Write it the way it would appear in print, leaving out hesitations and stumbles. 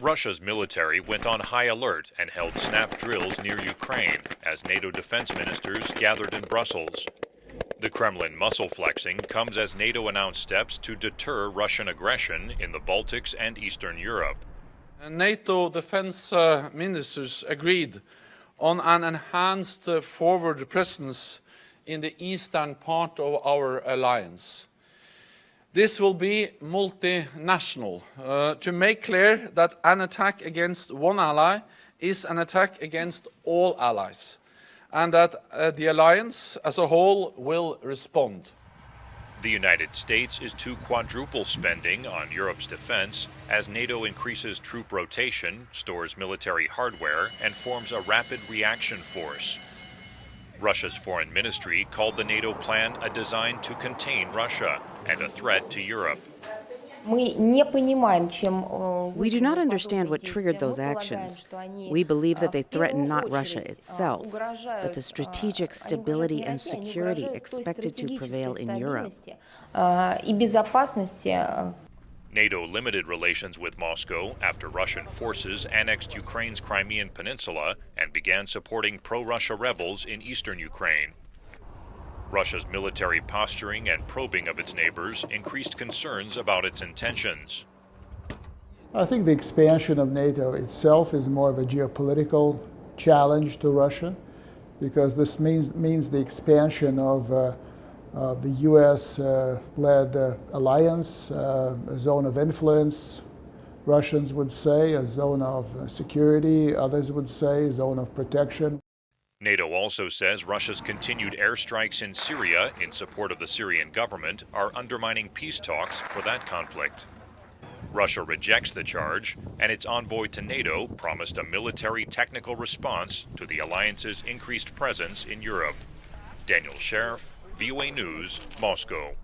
Russia's military went on high alert and held snap drills near Ukraine as NATO defense ministers gathered in Brussels. The Kremlin muscle flexing comes as NATO announced steps to deter Russian aggression in the Baltics and Eastern Europe. NATO defense ministers agreed on an enhanced forward presence in the eastern part of our alliance. This will be multinational, to make clear that an attack against one ally is an attack against all allies, and that the alliance as a whole will respond. The United States is to quadruple spending on Europe's defense as NATO increases troop rotation, stores military hardware, and forms a rapid reaction force. Russia's foreign ministry called the NATO plan a design to contain Russia and a threat to Europe. We do not understand what triggered those actions. We believe that they threaten not Russia itself, but the strategic stability and security expected to prevail in Europe. NATO limited relations with Moscow after Russian forces annexed Ukraine's Crimean Peninsula and began supporting pro-Russia rebels in eastern Ukraine. Russia's military posturing and probing of its neighbors increased concerns about its intentions. I think the expansion of NATO itself is more of a geopolitical challenge to Russia, because this means the expansion of the U.S.-led alliance, a zone of influence, Russians would say, a zone of security, others would say, a zone of protection. NATO also says Russia's continued airstrikes in Syria in support of the Syrian government are undermining peace talks for that conflict. Russia rejects the charge, and its envoy to NATO promised a military technical response to the alliance's increased presence in Europe. Daniel Sheriff, VOA News, Moscow.